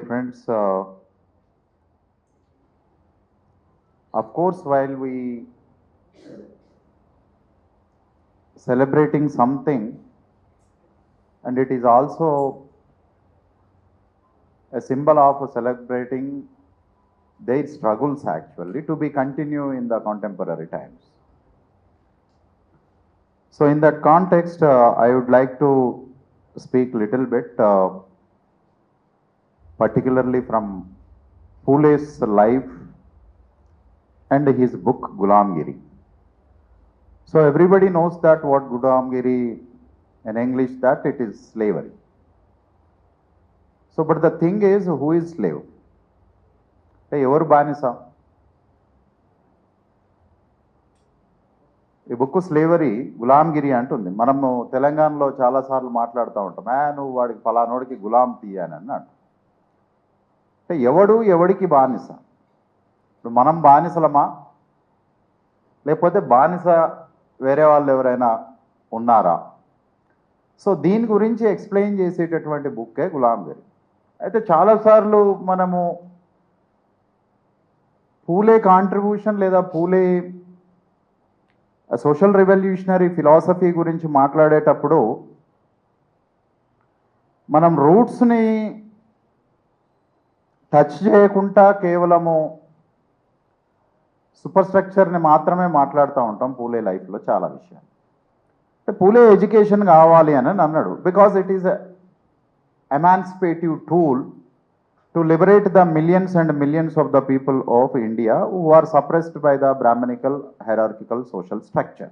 friends. Of course, while we celebrating something, and it is also a symbol of celebrating their struggles actually to be continue in the contemporary times. So in that context, I would like to speak little bit, particularly from Phule's life and his book Gulamgiri. So everybody knows that what Gulamgiri in English, that it is slavery. So but the thing is, who is slave? ఎవరు బానిస? ఈ book slavery గులాంగిరి అంటుంది. మనము తెలంగాణలో చాలాసార్లు మాట్లాడుతూ ఉంటాం, నువ్వు వాడికి ఫలానోడికి గులాం తీయని అన్నాడు. అంటే ఎవడికి బానిస? ఇప్పుడు మనం బానిసలమా, లేకపోతే బానిస వేరే వాళ్ళు ఎవరైనా ఉన్నారా? సో దీని గురించి ఎక్స్ప్లెయిన్ చేసేటటువంటి బుక్కే గులాంగిరి. అయితే చాలాసార్లు మనము పూలే కాంట్రిబ్యూషన్ లేదా పూలే సోషల్ రెవల్యూషనరీ ఫిలాసఫీ గురించి మాట్లాడేటప్పుడు మనం రూట్స్ని టచ్ చేయకుండా కేవలము సూపర్ స్ట్రక్చర్ని మాత్రమే మాట్లాడుతూ ఉంటాం పూలే లైఫ్లో చాలా విషయాలు. అంటే పూలే ఎడ్యుకేషన్ కావాలి అని అన్నాడు, because it is emancipative tool to liberate the millions and millions of the people of India who are suppressed by the Brahminical hierarchical social structure.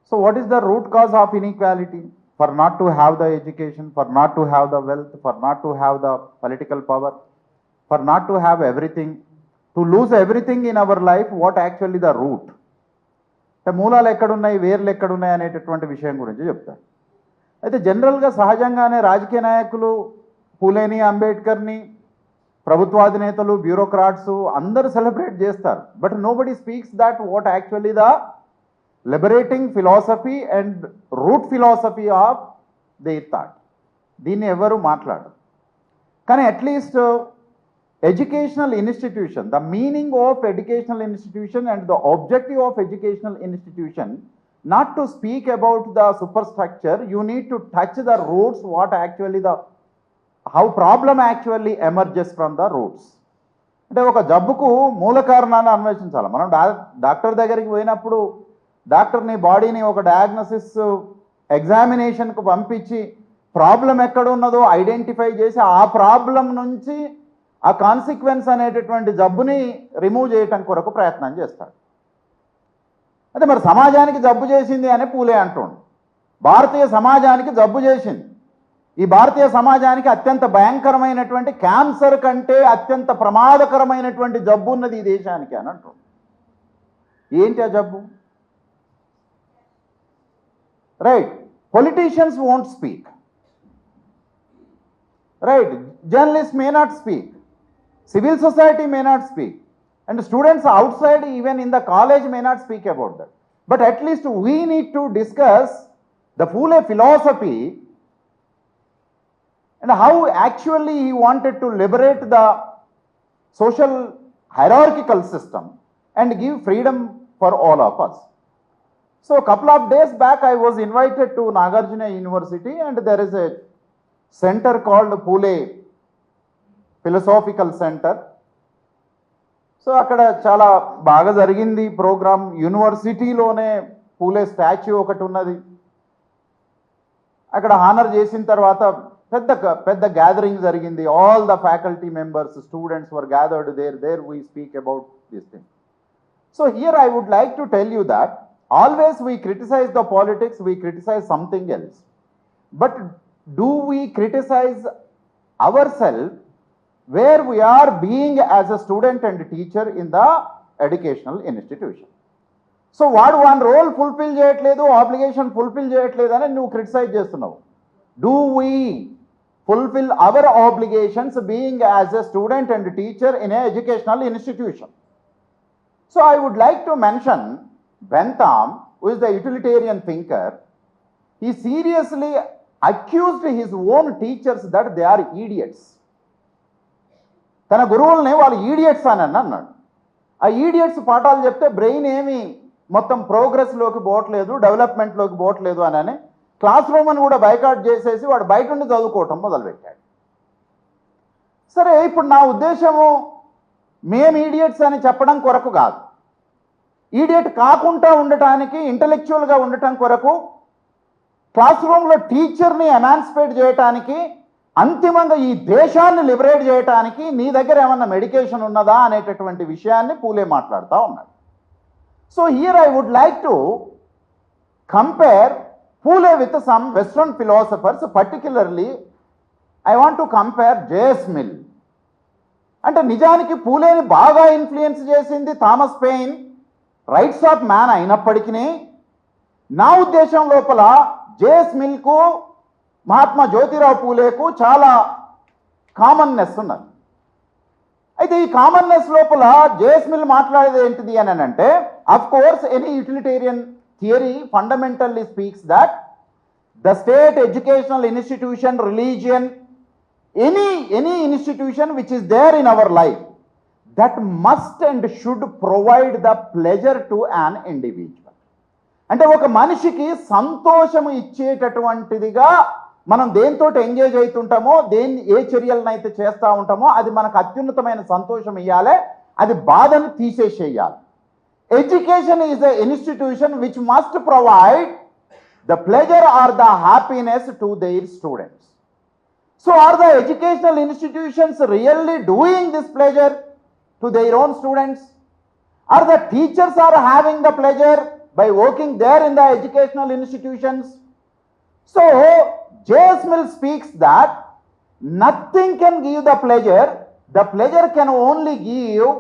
So what is the root cause of inequality? For not to have the education, for not to have the wealth, for not to have the political power, for not to have everything, to lose everything in our life, what actually the root? మూలాలు ఎక్కడున్నాయి, వేర్లు ఎక్కడున్నాయి అనేటటువంటి విషయం గురించి చెప్తారు. అయితే జనరల్గా సహజంగానే రాజకీయ నాయకులు పూలేని, అంబేద్కర్ని, ప్రభుత్వాధినేతలు, బ్యూరోక్రాట్స్ అందరూ సెలబ్రేట్ చేస్తారు. But nobody speaks that what actually the liberating philosophy and root philosophy of their thought. దీన్ని ఎవరు మాట్లాడరు. కానీ at least educational institution, the meaning of educational institution and the objective of educational institution, not to speak about the superstructure, you need to touch the roots, what actually how problem actually emerges from the roots. అంటే ఒక జబ్బుకు మూల కారణాన్ని అన్వేషించాలి. మనం doctor దగ్గరికి పోయినప్పుడు డాక్టర్ని బాడీని ఒక డయాగ్నోసిస్ ఎగ్జామినేషన్కు పంపించి ప్రాబ్లం ఎక్కడ ఉన్నదో ఐడెంటిఫై చేసి ఆ ప్రాబ్లం నుంచి ఆ కాన్సిక్వెన్స్ అనేటటువంటి జబ్బుని రిమూవ్ చేయటం కొరకు ప్రయత్నం చేస్తాడు. అయితే మరి సమాజానికి జబ్బు చేసింది అని పూలే అంటుండు. భారతీయ సమాజానికి జబ్బు చేసింది. ఈ భారతీయ సమాజానికి అత్యంత భయంకరమైనటువంటి క్యాన్సర్ కంటే అత్యంత ప్రమాదకరమైనటువంటి జబ్బు ఉన్నది ఈ దేశానికి అని అంటుండు. ఏంటి ఆ జబ్బు? Right, politicians won't speak, right, journalist may not speak, civil society may not speak, and students outside even in the college may not speak about that. But at least we need to discuss the Phule philosophy and how actually he wanted to liberate the social hierarchical system and give freedom for all of us. So a couple of days back I was invited to Nagarjuna University, and there is a center called Phule Philosophical Center. So అక్కడ చాలా బాగా జరిగింది programme. యూనివర్సిటీలోనే పూలే statue ఒకటి ఉన్నది. అక్కడ honour చేసిన తర్వాత పెద్ద గ్యాదరింగ్ జరిగింది. All the faculty members, students were gathered there we speak about this thing. So here I would like to tell you that always we criticize the politics, we criticize something else, but do we criticize our self where we are being as a student and teacher in the educational institution? So వాడు one role fulfil చేయట్లేదు, obligation fulfil చేయట్లేదు అని నువ్వు criticize చేస్తున్నావు. Do we fulfil our obligations being as a student and teacher in a educational institution? So I would like to mention Bentham, who is the utilitarian thinker. He seriously accused his own teachers that they are idiots. తన గురువుల్ని వాళ్ళు idiots అని అన్నాడు. ఆ idiots పాఠాలు చెప్తే brain ఏమి మొత్తం ప్రోగ్రెస్లోకి పోవట్లేదు, డెవలప్మెంట్లోకి పోవట్లేదు అని క్లాస్ రూమ్ అని కూడా బైకాట్ చేసేసి వాడు బయట నుండి చదువుకోవటం మొదలుపెట్టాడు. సరే, ఇప్పుడు నా ఉద్దేశము మేము ఈడియట్స్ అని చెప్పడం కొరకు కాదు, ఈడియట్ కాకుండా ఉండటానికి, ఇంటలెక్చువల్గా ఉండటం కొరకు, క్లాస్ రూమ్లో టీచర్ని ఎమాన్సిపేట్ చేయటానికి, అంతిమంగా ఈ దేశాన్ని లిబరేట్ చేయటానికి నీ దగ్గర ఏమన్నా మెడికేషన్ ఉన్నదా అనేటటువంటి విషయాన్ని పూలే మాట్లాడుతూ ఉన్నాడు. So here I would like to compare Phule with some western philosophers, particularly I want to compare JS Mill. అంటే నిజానికి పూలేని బాగా ఇన్ఫ్లుయెన్స్ చేసింది Thomas Paine, rights of man అయినప్పటికీ నా ఉద్దేశం లోపల జేఎస్ మిల్కు మహాత్మా జ్యోతిరావు పూలేకు చాలా కామన్నెస్ ఉన్నది. అయితే ఈ కామన్నెస్ లోపల జేఎస్ మిల్ మాట్లాడేది ఏంటిది అని అంటే, of course any utilitarian theory fundamentally speaks that the state educational institution, religion, any institution which is there in our life, that must and should provide the pleasure to an individual. అంటే ఒక మనిషికి సంతోషము ఇచ్చేటటువంటిదిగా మనం దేంతో engage అవుతుంటామో, ఏ చర్యలనైతే చేస్తూ ఉంటామో అది మనకు అత్యున్నతమైన సంతోషం ఇవ్వాలి, అది బాధను తీసేసేయాలి. Education is a institution which must provide the pleasure or the happiness to their students. So are the educational institutions really doing this pleasure to their own students? Are the teachers are having the pleasure by working there in the educational institutions? So J.S. Mill speaks that nothing can give the pleasure can only give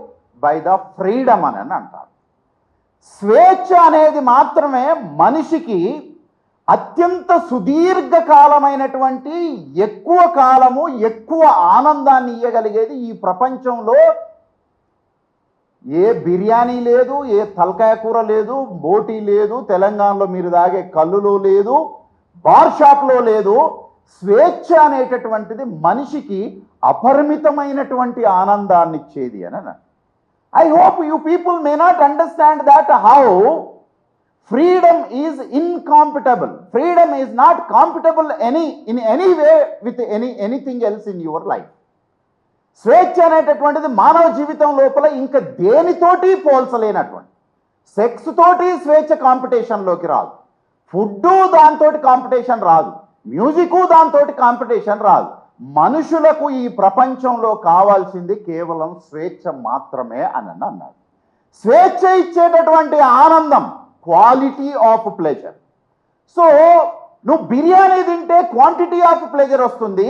by the freedom అని అంటారు. స్వేచ్ఛ అనేది మాత్రమే మనిషికి అత్యంత సుదీర్ఘకాలమైనటువంటి, ఎక్కువ కాలము, ఎక్కువ ఆనందాన్ని ఇవ్వగలిగేది. ఈ ప్రపంచంలో ఏ బిర్యానీ లేదు, ఏ తలకాయ కూర లేదు, బోటీ లేదు, తెలంగాణలో మీరు తాగే కల్లులో లేదు, బార్ షాప్లో లేదు. స్వేచ్ఛ అనేటటువంటిది మనిషికి అపరిమితమైనటువంటి ఆనందాన్ని ఇచ్చేది అని. I hope you people may not understand that how freedom is incompatible. Freedom is not compatible in any way with anything else in your life. స్వేచ్ఛ అనేటటువంటిది మానవ జీవితం లోపల ఇంకా దేనితోటి పోల్చలేనటువంటి. సెక్స్ తోటి స్వేచ్ఛ కాంపిటీషన్లోకి రాదు, ఫుడ్ దాంతో కాంపిటీషన్ రాదు, మ్యూజిక్ దాంతో కాంపిటీషన్ రాదు. మనుషులకు ఈ ప్రపంచంలో కావాల్సింది కేవలం స్వేచ్ఛ మాత్రమే అని అన్నాడు. స్వేచ్ఛ ఇచ్చేటటువంటి ఆనందం, క్వాలిటీ ఆఫ్ ప్లెజర్. సో నువ్వు బిర్యానీ తింటే క్వాంటిటీ ఆఫ్ ప్లెజర్ వస్తుంది,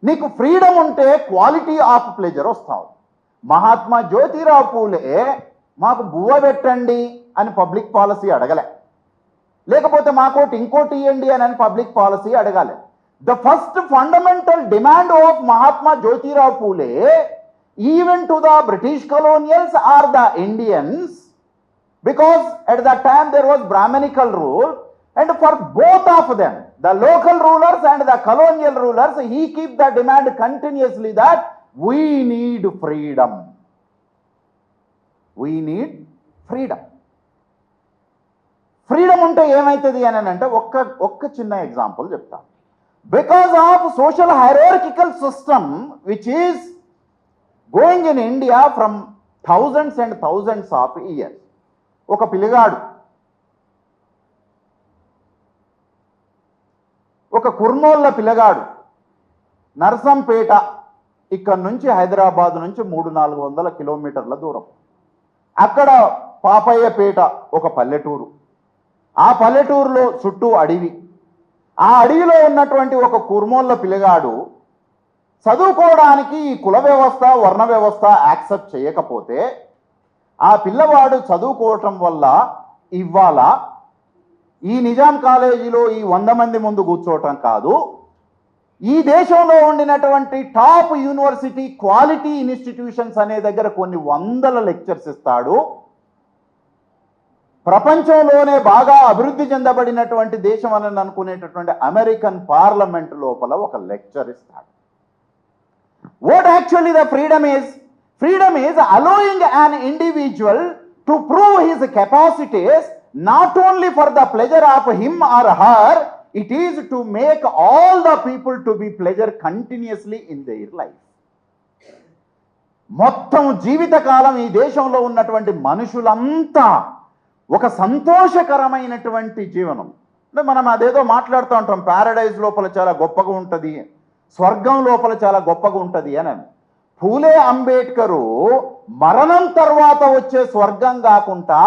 నీకు ఫ్రీడమ్ ఉంటే క్వాలిటీ ఆఫ్ ప్లెజర్ వస్తావు. మహాత్మా జ్యోతిరావు పూలే మాకు బువ్వ పెట్టండి అని పబ్లిక్ పాలసీ అడగలే, లేకపోతే మాకోటి ఇంకోటి ఇవ్వండి అని పబ్లిక్ పాలసీ అడగాలి. The first fundamental demand of Mahatma Jyotirao Phule, even to the British colonials or the Indians, because at that time there was Brahminical rule, and for both of them, the local rulers and the colonial rulers, he keep the demand continuously that we need freedom. We need freedom. Freedom unte emaitadi ani ante ఒక్క చిన్న example చెప్తా. Because of social hierarchical system which is going in India from thousands and thousands of years, ఒక పిల్లగాడు ఒక కుర్నోళ్ళ పిల్లగాడు నర్సంపేట, ఇక్కడ నుంచి హైదరాబాద్ నుంచి 300-400 కిలోమీటర్ల దూరం, అక్కడ పాపయ్యపేట ఒక పల్లెటూరు, ఆ పల్లెటూరులో చుట్టూ అడవి, ఆ అడవిలో ఉన్నటువంటి ఒక కుర్నోళ్ళ పిల్లగాడు చదువుకోవడానికి ఈ కుల వ్యవస్థ, వర్ణ వ్యవస్థ యాక్సెప్ట్ చేయకపోతే ఆ పిల్లవాడు చదువుకోవటం వల్ల ఇవాళ ఈ నిజాం కాలేజీలో ఈ 100 మంది ముందు కూర్చోవటం కాదు, ఈ దేశంలో ఉండినటువంటి టాప్ యూనివర్సిటీ క్వాలిటీ ఇన్స్టిట్యూషన్స్ అనే దగ్గర కొన్ని 100 లెక్చర్స్ ఇస్తాడు. ప్రపంచంలోనే బాగా అభివృద్ధి చెందబడినటువంటి దేశం అని అనుకునేటటువంటి అమెరికన్ పార్లమెంట్ లోపల ఒక లెక్చర్ ఇస్తాడు. What actually the freedom is? Freedom is allowing an individual to prove his capacities not only for the pleasure of him or her, it is to make all the people to be pleasure continuously in their life. మొత్తం జీవితకాలం ఈ దేశంలో ఉన్నటువంటి మనుషులంతా ఒక సంతోషకరమైనటువంటి జీవనం, అంటే మనం అదేదో మాట్లాడుతూ ఉంటాం, ప్యారడైజ్ లోపల చాలా గొప్పగా ఉంటుంది, స్వర్గం లోపల చాలా గొప్పగా ఉంటుంది అని. పూలే అంబేద్కరు మరణం తర్వాత వచ్చే స్వర్గం కాకుండా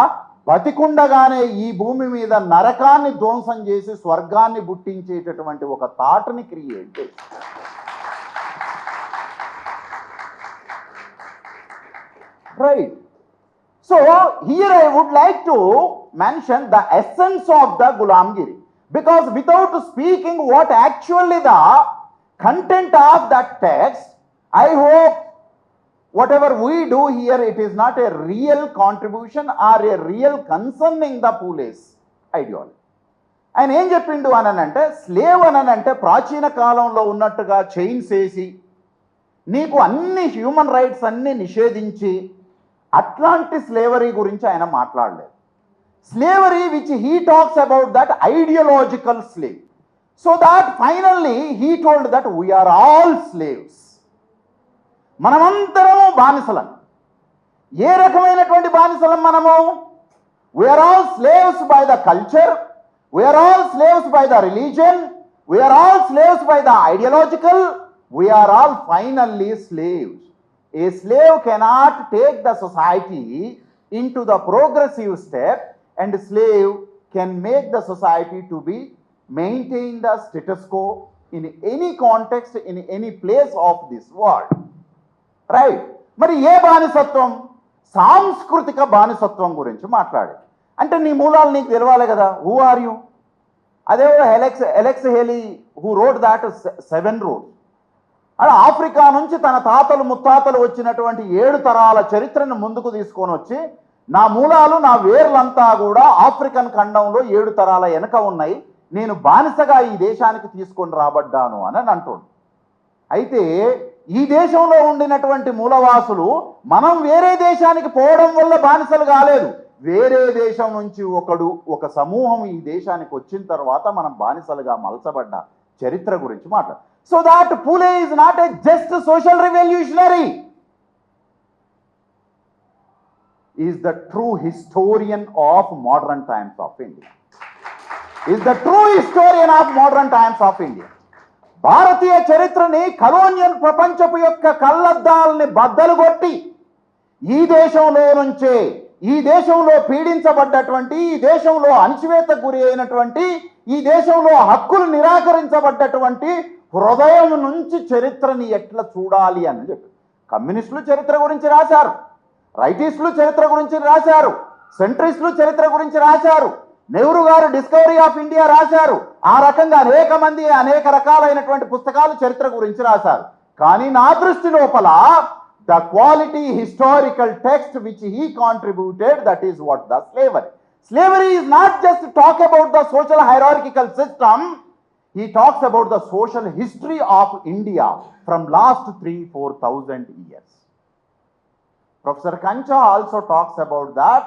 బతికుండగానే ఈ భూమి మీద నరకాన్ని ధ్వంసం చేసి స్వర్గాన్ని పుట్టించేటటువంటి ఒక థాట్ని క్రియేట్ చేసి, right. So here I would like to mention the essence of the Gulamgiri, because without speaking what actually the content of that text, I hope whatever we do here, it is not a real contribution or a real concerning the Pule's ideology. ఆయన ఏం చెప్పిండు అనంటే, slave అనంటే ప్రాచీన కాలంలో ఉన్నట్టుగా chains వేసి నీకు అన్ని హ్యూమన్ రైట్స్ అన్ని నిషేధించి అట్లాంటి స్లేవరీ గురించి ఆయన మాట్లాడలేదు. Slavery which he talks about that ideological slave, so that finally he told that we are all slaves. మనమందరము బానిసలం. ఏ రకమైనటువంటి బానిసలం మనము? We are all slaves by the culture, we are all slaves by the religion, we are all slaves by the ideological, we are all finally slaves. A slave cannot take the society into the progressive step, and slave can make the society to be maintain the status quo in any context, in any place of this world. Right? మరి ఏ బానిసత్వం? సాంస్కృతిక బానిసత్వం గురించి మాట్లాడే. అంటే నీ మూలాలు నీకు తెలవాలి కదా. Who are you? అదే Alex Haley who wrote that 7 rules. అలా ఆఫ్రికా నుంచి తన తాతలు ముత్తాతలు వచ్చినటువంటి 7 తరాల చరిత్రను ముందుకు తీసుకొని వచ్చి, నా మూలాలు నా వేర్లంతా కూడా ఆఫ్రికన్ ఖండంలో 7 తరాల వెనక ఉన్నాయి, నేను బానిసగా ఈ దేశానికి తీసుకొని రాబడ్డాను అని అంటుండు. అయితే ఈ దేశంలో ఉండినటువంటి మూలవాసులు మనం వేరే దేశానికి పోవడం వల్ల బానిసలు కాలేదు, వేరే దేశం నుంచి ఒక సమూహం ఈ దేశానికి వచ్చిన తర్వాత మనం బానిసలుగా మలచబడ్డ చరిత్ర గురించి మాట్లాడు. So that Pule is not a just social revolutionary, he is the true historian of modern times of India. He is the true historian of modern times of India. భారతీయ చరిత్రని కలోనియల్ ప్రపంచపు యొక్క కళ్ళద్దాలని బద్దలు కొట్టి ఈ దేశంలో నుంచే, ఈ దేశంలో పీడించబడ్డటువంటి, ఈ దేశంలో అణచివేతకు గురి అయినటువంటి, ఈ దేశంలో హక్కులు నిరాకరించబడ్డటువంటి హృదయం నుంచి చరిత్రని ఎట్లా చూడాలి అని చెప్పి కమ్యూనిస్టులు చరిత్ర గురించి రాశారు, రైటిస్టులు చరిత్ర గురించి రాశారు, సెంట్రిస్టులు చరిత్ర గురించి రాశారు, నెహ్రూ గారు డిస్కవరీ ఆఫ్ ఇండియా రాశారు. ఆ రకంగా అనేక మంది అనేక రకాలైనటువంటి పుస్తకాలు చరిత్ర గురించి రాశారు. కానీ నా దృష్టి లోపల the quality historical text which he contributed, that is what the slavery. Slavery is not just to talk about the social hierarchical system, he talks about the social history of India from last 3,000-4,000 years. Professor Kancha also talks about that,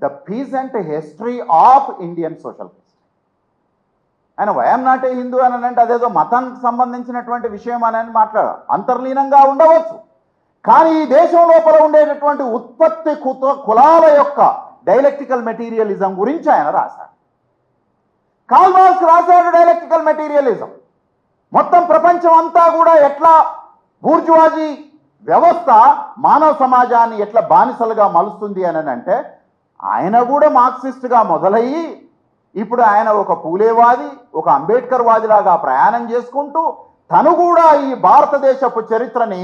the peasant history of Indian social history. And why I am not a Hindu అని అంటే అదేదో మతానికి సంబంధించినటువంటి విషయం అని మాట్లాడారు, అంతర్లీనంగా ఉండవచ్చు. కానీ ఈ దేశం లోపల ఉండేటటువంటి ఉత్పత్తి కులాల యొక్క డైలెక్టికల్ మెటీరియలిజం గురించి ఆయన రాశాడు. కార్ల్ మార్క్స్ రాశాడు డైలెక్టికల్ మెటీరియలిజం. మొత్తం ప్రపంచం అంతా కూడా ఎట్లా బూర్జువాజీ వ్యవస్థ మానవ సమాజాన్ని ఎట్లా బానిసలుగా మలుస్తుంది అని అంటే, ఆయన కూడా మార్క్సిస్ట్గా మొదలయ్యి ఇప్పుడు ఆయన ఒక పూలేవాది, ఒక అంబేద్కర్ వాదిలాగా ప్రయాణం చేసుకుంటూ తను కూడా ఈ భారతదేశపు చరిత్రని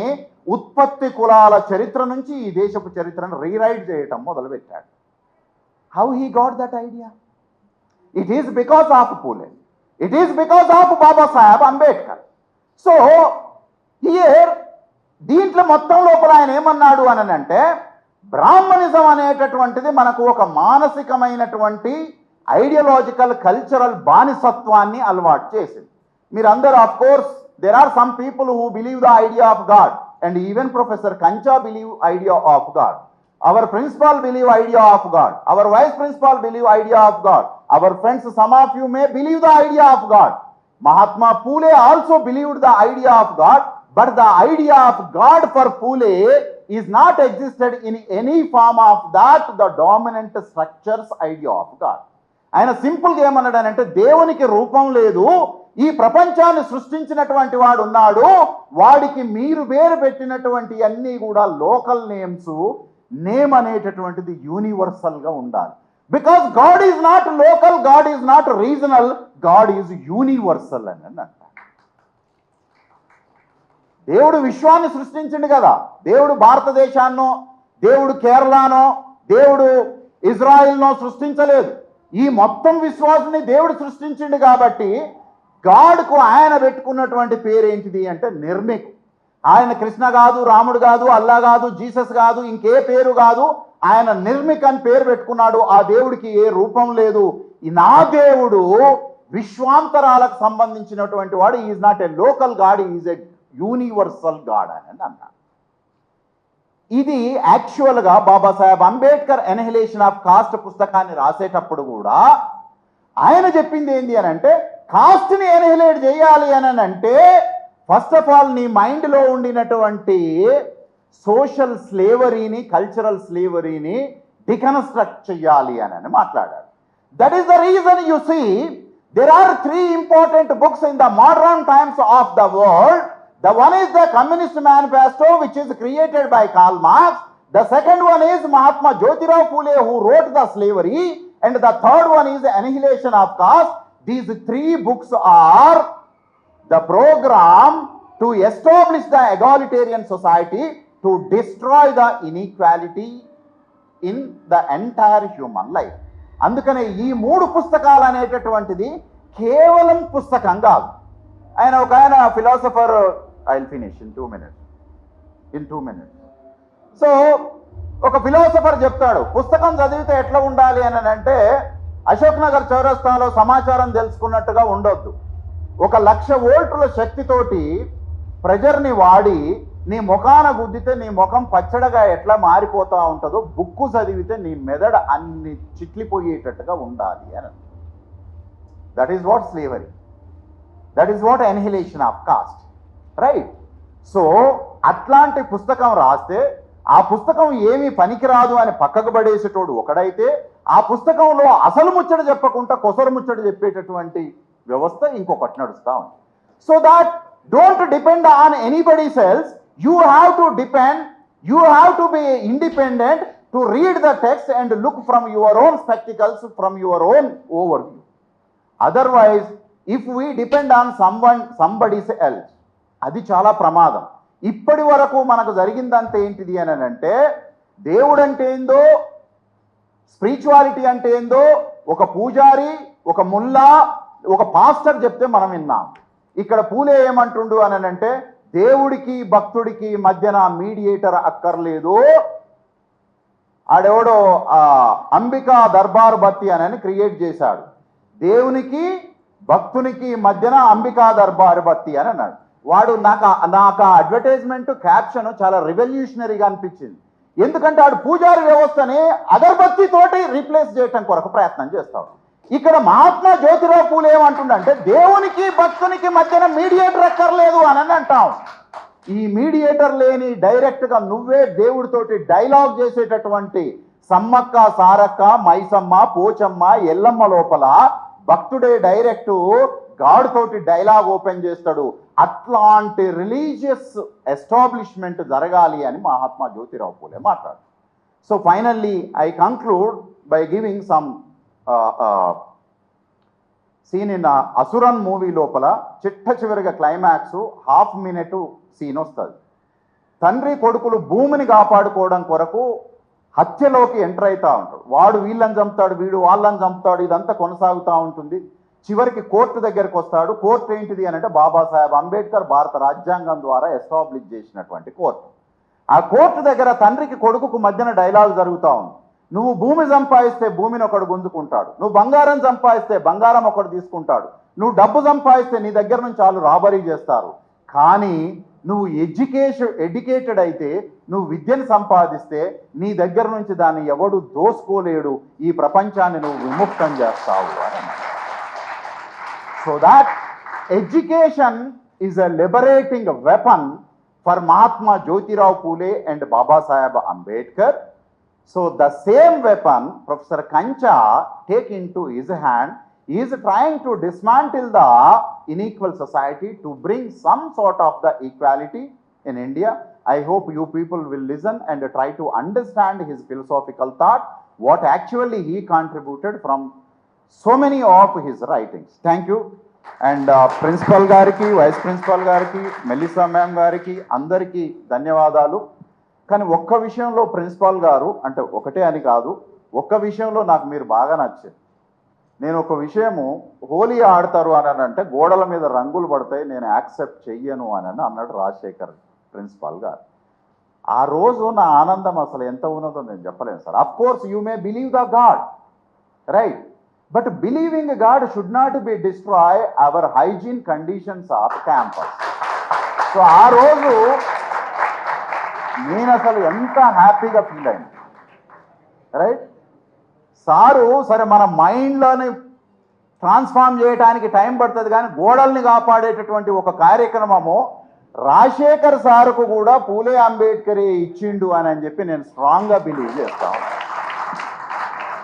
ఉత్పత్తి కులాల చరిత్ర నుంచి ఈ దేశపు చరిత్రను రీరైట్ చేయటం మొదలుపెట్టాడు. How he got that idea? It is because of Pule. It is because of Baba Saheb Ambedkar. So here దీంట్లో మొత్తం లోపల ఆయన ఏమన్నాడు అని అంటే, బ్రాహ్మణిజం అనేటటువంటిది మనకు ఒక మానసికమైనటువంటి ఐడియాలజికల్ కల్చరల్ బానిసత్వాన్ని అలవాటు చేసింది. మీరందరూ of course there are some people who believe the idea of God, and even Professor Kancha believe idea of God. Our principal believe idea of God. Our vice principal believe idea of God. Our friends, some of you may believe the idea of God. Mahatma Phule also believed the idea of God, but the idea of God for Phule is not existed in any form of that the dominant structures idea of God. ఆయన సింపుల్గా ఏమన్నాడనంటే, దేవునికి రూపం లేదు, ఈ ప్రపంచాన్ని సృష్టించినటువంటి వాడు ఉన్నాడు, వాడికి మీరు పేరు పెట్టినటువంటి అన్నీ కూడా లోకల్ నేమ్స్, నేమ్ అనేటటువంటిది యూనివర్సల్గా ఉండాలి. Because God is not local, God is not regional, God is universal అని అంటారు. దేవుడు విశ్వాన్ని సృష్టించిండు కదా, దేవుడు భారతదేశాన్నో, దేవుడు కేరళనో, దేవుడు ఇజ్రాయిల్నో సృష్టించలేదు. ఈ మొత్తం విశ్వాసాన్ని దేవుడు సృష్టించిండు కాబట్టి గాడ్కు ఆయన పెట్టుకున్నటువంటి పేరు ఏంటిది అంటే నిర్మిక్. ఆయన కృష్ణ కాదు, రాముడు కాదు, అల్లా కాదు, జీసస్ కాదు, ఇంకే పేరు కాదు, ఆయన నిర్మిక్ అని పేరు పెట్టుకున్నాడు. ఆ దేవుడికి ఏ రూపం లేదు. నా దేవుడు విశ్వాంతరాలకు సంబంధించినటువంటి వాడు. Is not a local God, is a universal God అని అన్నాడు. ఇది యాక్చువల్గా బాబాసాహెబ్ అంబేద్కర్ ఎనహిలేషన్ ఆఫ్ కాస్ట్ పుస్తకాన్ని రాసేటప్పుడు కూడా ఆయన చెప్పింది ఏంటి అని అంటే, కాస్ట్ని ఎనహిలేట్ చేయాలి అని అంటే ఫస్ట్ ఆఫ్ ఆల్ నీ మైండ్లో ఉండినటువంటి సోషల్ స్లేవరీని, కల్చరల్ స్లేవరీని డికన్స్ట్రక్ట్ చేయాలి అని మాట్లాడాడు. That is the reason you see there are three important books in the modern times of the world. The one is the Communist Manifesto, which is created by Karl Marx. The second one is Mahatma Jyotirao Phule, who wrote the slavery, and the third one is the Annihilation of Caste. These three books are the program to establish the egalitarian society, to destroy the inequality in the entire human life. అందుకనే ఈ మూడు పుస్తకాలు అనేటటువంటిది కేవలం పుస్తకం కాదు. ఆయన philosopher, I will finish in 2 minutes. So ఒక ఫిలాసఫర్ చెప్తాడు, పుస్తకం చదివితే ఎట్లా ఉండాలి అని అంటే, అశోక్ నగర్ చౌరస్తాలో సమాచారం తెలుసుకున్నట్టుగా ఉండొద్దు. 1,00,000 వోల్టుల శక్తితోటి ప్రెజర్ని వాడి నీ ముఖాన గుద్దితే నీ ముఖం పచ్చడగా ఎట్లా మారిపోతూ ఉంటుందో, బుక్కు చదివితే నీ మెదడు అన్ని చిట్లిపోయేటట్టుగా ఉండాలి అని. That is what slavery, that is what annihilation of cost, right? So అట్లాంటి పుస్తకం రాస్తే ఆ పుస్తకం ఏమీ పనికిరాదు అని పక్కకు పడేసేటోడు ఒకడైతే, ఆ పుస్తకంలో అసలు ముచ్చట చెప్పకుండా కొసరు ముచ్చట చెప్పేటటువంటి వ్యవస్థ ఇంకొకటి నడుస్తూ ఉంది. So that don't depend on anybody else. You have to depend, you have to be independent to read the text and look from your own spectacles, from your own overview. Otherwise, if we depend on somebody else, అది చాలా ప్రమాదం. ఇప్పటి వరకు మనకు జరిగిందంతా ఏంటిది అని అంటే, దేవుడు అంటే ఏందో, స్పిరిచువాలిటీ అంటే ఏందో ఒక పూజారి, ఒక ముల్లా, ఒక పాస్టర్ చెప్తే మనం విన్నాం. ఇక్కడ పూలే ఏమంటుండు అని అంటే, దేవుడికి భక్తుడికి మధ్యన మీడియేటర్ అక్కర్లేదు. ఆడెవడో అంబికా దర్బార్ బత్తి అని క్రియేట్ చేశాడు. దేవునికి భక్తునికి మధ్యన అంబికా దర్బార్ బత్తి అని అన్నాడు. వాడు నాకు అడ్వర్టైజ్మెంట్ క్యాప్షన్ చాలా రెవల్యూషనరీగా అనిపించింది. ఎందుకంటే ఆడు పూజారి వ్యవస్థని అగర్బత్తితోటి రీప్లేస్ చేయటం కొరకు ప్రయత్నం చేస్తాడు. ఇక్కడ మహాత్మా జ్యోతిరావు పూలే ఏమంటుండంటే, దేవునికి భక్తునికి మధ్యన మీడియేటర్ అక్కర్లేదు అని అంటాం. ఈ మీడియేటర్ లేని డైరెక్ట్గా నువ్వే దేవుడితోటి డైలాగ్ చేసేటటువంటి సమ్మక్క, సారక్క, మైసమ్మ, పోచమ్మ, ఎల్లమ్మ లోపల భక్తుడే డైరెక్ట్ గాడ్ తోటి డైలాగ్ ఓపెన్ చేస్తాడు. అట్లాంటి రిలీజియస్ ఎస్టాబ్లిష్మెంట్ జరగాలి అని మహాత్మా జ్యోతిరావు పూలే మాట్లాడు. So finally I conclude by giving some scene in Asuran movie లోపల చిట్ట చివరిగా క్లైమాక్స్ 1/2 minute సీన్ వస్తుంది. తండ్రి కొడుకులు భూమిని కాపాడుకోవడం కొరకు హత్యలోకి ఎంటర్ అవుతూ ఉంటాడు. వాడు వీళ్ళని చంపుతాడు, వీడు వాళ్ళని చంపుతాడు, ఇదంతా కొనసాగుతూ ఉంటుంది. చివరికి కోర్టు దగ్గరికి వస్తాడు. కోర్టు ఏంటిది అని అంటే, బాబాసాహెబ్ అంబేద్కర్ భారత రాజ్యాంగం ద్వారా ఎస్టాబ్లిష్ చేసినటువంటి కోర్టు. ఆ కోర్టు దగ్గర తండ్రికి కొడుకుకు మధ్యన డైలాగ్ జరుగుతూ ఉంది. నువ్వు భూమి సంపాదిస్తే భూమిని ఒకడు గుంజుకుంటాడు, నువ్వు బంగారం సంపాదిస్తే బంగారం ఒకడు తీసుకుంటాడు, నువ్వు డబ్బు సంపాదిస్తే నీ దగ్గర నుంచి వాళ్ళు రాబరీ చేస్తారు. కానీ నువ్వు ఎడ్యుకేటెడ్ అయితే, నువ్వు విద్యను సంపాదిస్తే నీ దగ్గర నుంచి దాన్ని ఎవడు దోసుకోలేడు, ఈ ప్రపంచాన్ని నువ్వు విముక్తం చేస్తావు అని. So that education is a liberating weapon for Mahatma Jyotirao Phule and Baba Saheb Ambedkar. So the same weapon Professor Kancha take into his hand is trying to dismantle the unequal society to bring some sort of the equality in India. I hope you people will listen and try to understand his philosophical thought, what actually he contributed from so many of his writings. Thank you. And principal గారికి, vice principal గారికి, Melissa ma'am గారికి అందరికీ ధన్యవాదాలు. కానీ ఒక్క విషయంలో principal గారు, అంటే ఒకటే అని కాదు, ఒక్క విషయంలో నాకు మీరు బాగా నచ్చారు. నేను ఒక విషయము, హోలీ ఆడతారు అని అంటే గోడల మీద రంగులు పడతాయి, నేను యాక్సెప్ట్ చెయ్యను అని అన్నాడు రాజశేఖర్ ప్రిన్సిపాల్ గారు. ఆ రోజు నా ఆనందం అసలు ఎంత ఉన్నదో నేను చెప్పలేను sir. Of course you may believe the God, right, but believing God should not be destroy our hygiene conditions of campus. So ఆ రోజు నేను అసలు ఎంత హ్యాపీగా ఫీల్ అయింది, రైట్. సారు సరే మన మైండ్లోని ట్రాన్స్ఫార్మ్ చేయడానికి టైం పడుతుంది, కానీ గోడల్ని కాపాడేటటువంటి ఒక కార్యక్రమము రాజశేఖర్ సారుకు కూడా పూలే అంబేద్కరే ఇచ్చిండు అని చెప్పి నేను స్ట్రాంగ్గా బిలీవ్ చేస్తాను.